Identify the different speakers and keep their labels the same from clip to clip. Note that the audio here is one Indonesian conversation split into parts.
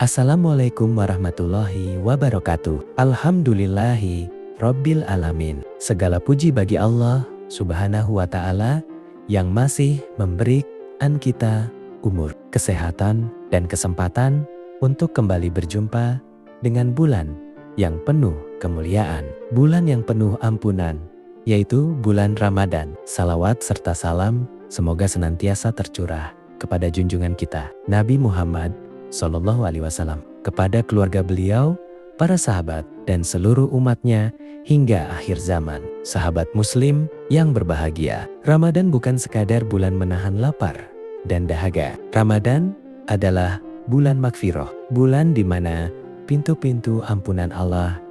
Speaker 1: Assalamualaikum warahmatullahi wabarakatuh. Alhamdulillahi Rabbil Alamin. Segala puji bagi Allah Subhanahu wa Ta'ala yang masih memberikan kita umur, kesehatan, dan kesempatan untuk kembali berjumpa dengan bulan yang penuh kemuliaan, bulan yang penuh ampunan, yaitu bulan Ramadan. Salawat serta salam semoga senantiasa tercurah kepada junjungan kita, Nabi Muhammad Sallallahu Alaihi Wasallam, kepada keluarga beliau, para sahabat, dan seluruh umatnya hingga akhir zaman. Sahabat muslim yang berbahagia, Ramadan bukan sekadar bulan menahan lapar dan dahaga. Ramadan adalah bulan magfirah, bulan di mana pintu-pintu ampunan Allah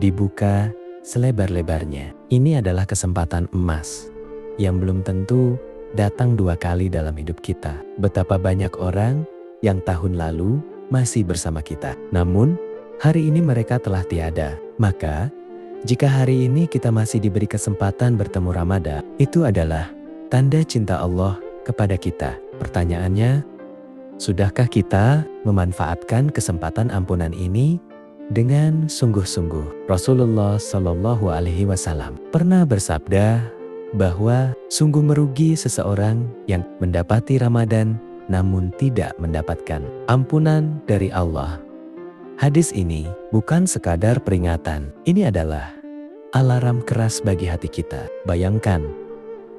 Speaker 1: dibuka selebar-lebarnya. Ini adalah kesempatan emas yang belum tentu datang dua kali dalam hidup kita. Betapa banyak orang yang tahun lalu masih bersama kita, namun hari ini mereka telah tiada. Maka jika hari ini kita masih diberi kesempatan bertemu Ramadan, itu adalah tanda cinta Allah kepada kita. Pertanyaannya, sudahkah kita memanfaatkan kesempatan ampunan ini dengan sungguh-sungguh? Rasulullah Shallallahu Alaihi Wasallam pernah bersabda bahwa sungguh merugi seseorang yang mendapati Ramadan namun tidak mendapatkan ampunan dari Allah. Hadis ini bukan sekadar peringatan, ini adalah alarm keras bagi hati kita. Bayangkan,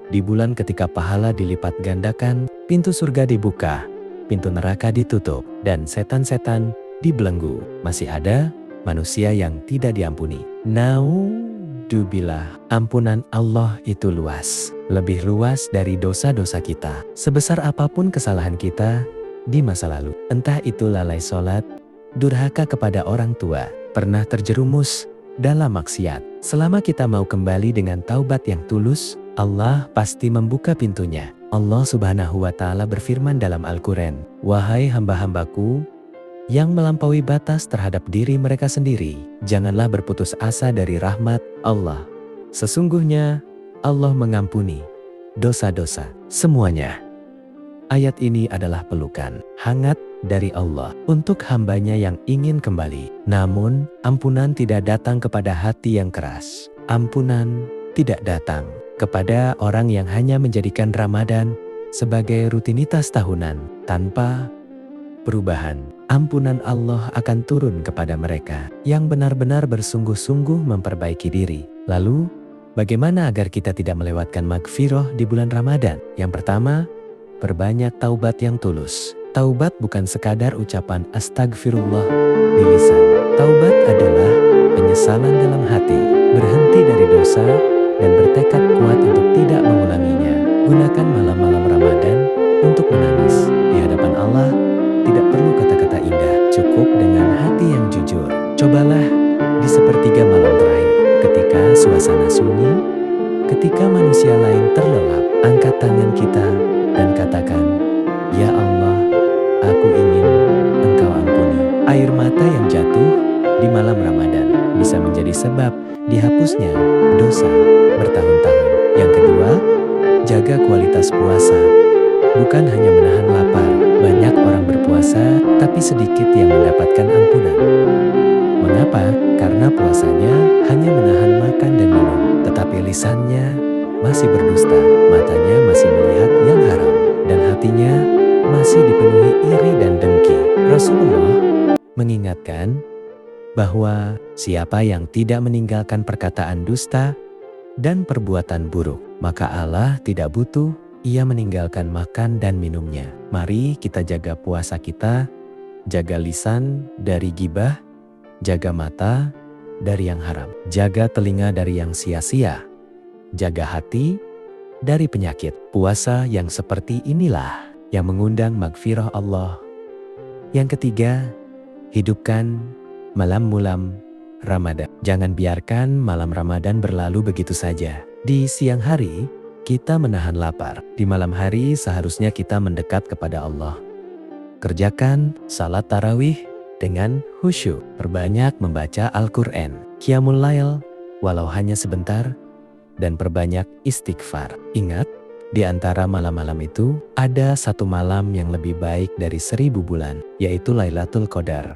Speaker 1: di bulan ketika pahala dilipat gandakan, pintu surga dibuka, pintu neraka ditutup, dan setan-setan dibelenggu. Masih ada manusia yang tidak diampuni. Naudzubillah, ampunan Allah itu luas, lebih luas dari dosa-dosa kita. Sebesar apapun kesalahan kita di masa lalu, entah itu lalai sholat, durhaka kepada orang tua, pernah terjerumus dalam maksiat. Selama kita mau kembali dengan taubat yang tulus, Allah pasti membuka pintunya. Allah Subhanahu wa Ta'ala berfirman dalam Al-Quran, "Wahai hamba-hambaku yang melampaui batas terhadap diri mereka sendiri, janganlah berputus asa dari rahmat Allah. Sesungguhnya Allah mengampuni dosa-dosa semuanya." Ayat ini adalah pelukan hangat dari Allah untuk hambanya yang ingin kembali. Namun, ampunan tidak datang kepada hati yang keras. Ampunan tidak datang kepada orang yang hanya menjadikan Ramadan sebagai rutinitas tahunan tanpa perubahan. Ampunan Allah akan turun kepada mereka yang benar-benar bersungguh-sungguh memperbaiki diri. Lalu, bagaimana agar kita tidak melewatkan magfirah di bulan Ramadan? Yang pertama, perbanyak taubat yang tulus. Taubat bukan sekadar ucapan astagfirullah di lisan. Taubat adalah penyesalan dalam hati, berhenti dari dosa, dan bertekad kuat untuk tidak mengulanginya. Gunakan malam-malam Ramadan untuk menangis di hadapan Allah. Tidak perlu kata-kata indah, cukup dengan hati yang jujur. Cobalah di sepertiga malam terakhir, ketika suasana sunyi, ketika manusia lain terlelap, angkat tangan kita dan katakan, "Ya Allah, aku ingin Engkau ampuni." Air mata yang jatuh di malam Ramadan bisa menjadi sebab dihapusnya dosa bertahun-tahun. Yang kedua, jaga kualitas puasa. Bukan hanya menahan lapar, banyak orang berpuasa tapi sedikit yang mendapatkan ampunan. Mengapa? Karena puasanya hanya menahan makan dan minum, tetapi lisannya masih berdusta, matanya masih melihat yang haram, dan hatinya masih dipenuhi iri dan dengki. Rasulullah mengingatkan bahwa siapa yang tidak meninggalkan perkataan dusta dan perbuatan buruk, maka Allah tidak butuh ia meninggalkan makan dan minumnya. Mari kita jaga puasa kita, jaga lisan dari gibah, jaga mata dari yang haram, jaga telinga dari yang sia-sia, jaga hati dari penyakit. Puasa yang seperti inilah yang mengundang magfirah Allah. Yang ketiga, hidupkan malam-malam Ramadan. Jangan biarkan malam Ramadan berlalu begitu saja. Di siang hari, kita menahan lapar. Di malam hari seharusnya kita mendekat kepada Allah. Kerjakan salat tarawih dengan khusyuk. Perbanyak membaca Al-Quran, qiyamul lail walau hanya sebentar, dan perbanyak istighfar. Ingat, Di antara malam-malam itu, ada satu malam yang lebih baik dari 1000 bulan, yaitu Lailatul Qadar.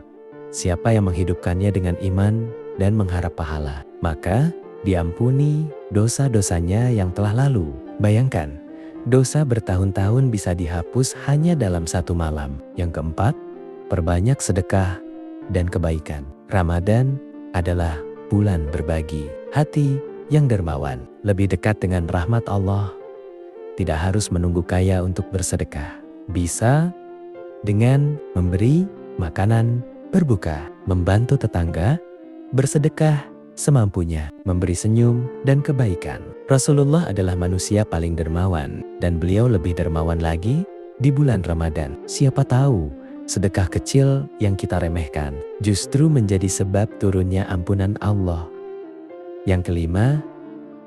Speaker 1: Siapa yang menghidupkannya dengan iman dan mengharap pahala, maka diampuni dosa-dosanya yang telah lalu. Bayangkan, dosa bertahun-tahun bisa dihapus hanya dalam satu malam. Yang keempat, perbanyak sedekah dan kebaikan. Ramadan adalah bulan berbagi. Hati yang dermawan, lebih dekat dengan rahmat Allah, tidak harus menunggu kaya untuk bersedekah. Bisa dengan memberi makanan, berbuka, membantu tetangga, bersedekah semampunya, memberi senyum dan kebaikan. Rasulullah adalah manusia paling dermawan, dan beliau lebih dermawan lagi di bulan Ramadan. Siapa tahu sedekah kecil yang kita remehkan justru menjadi sebab turunnya ampunan Allah. Yang kelima,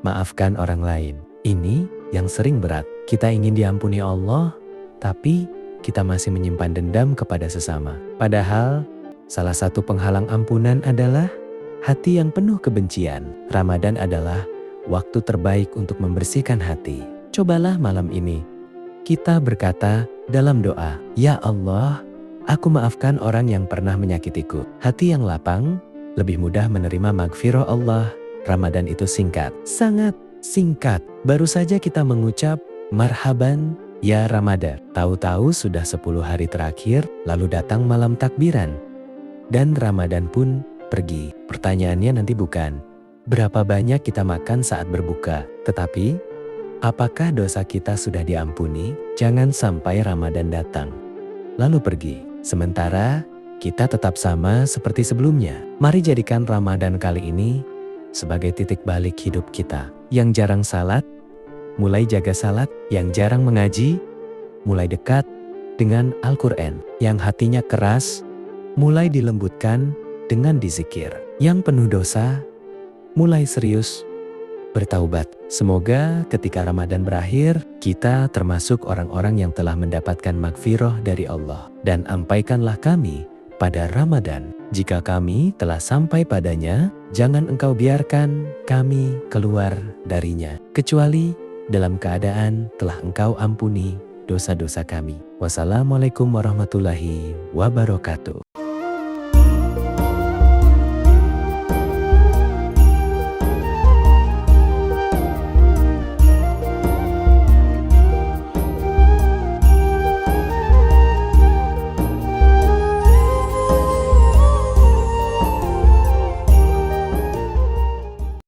Speaker 1: maafkan orang lain. Ini yang sering berat. Kita ingin diampuni Allah, tapi kita masih menyimpan dendam kepada sesama. Padahal, salah satu penghalang ampunan adalah hati yang penuh kebencian. Ramadan adalah waktu terbaik untuk membersihkan hati. Cobalah malam ini kita berkata dalam doa, "Ya Allah, aku maafkan orang yang pernah menyakitiku." Hati yang lapang lebih mudah menerima maghfirah Allah. Ramadan itu singkat, sangat singkat. Baru saja kita mengucap marhaban ya Ramadan. Tahu-tahu sudah 10 hari terakhir, lalu datang malam takbiran. Dan Ramadan pun pergi. Pertanyaannya nanti bukan berapa banyak kita makan saat berbuka, tetapi apakah dosa kita sudah diampuni? Jangan sampai Ramadan datang lalu pergi, sementara kita tetap sama seperti sebelumnya. Mari jadikan Ramadan kali ini sebagai titik balik hidup kita. Yang jarang salat, mulai jaga salat. Yang jarang mengaji, mulai dekat dengan Al-Quran. Yang hatinya keras, mulai dilembutkan dengan dizikir. Yang penuh dosa, mulai serius bertaubat. Semoga ketika Ramadan berakhir, kita termasuk orang-orang yang telah mendapatkan maghfirah dari Allah. Dan ampaikanlah kami pada Ramadan. Jika kami telah sampai padanya, jangan engkau biarkan kami keluar darinya, kecuali dalam keadaan telah engkau ampuni dosa-dosa kami. Wassalamualaikum warahmatullahi wabarakatuh.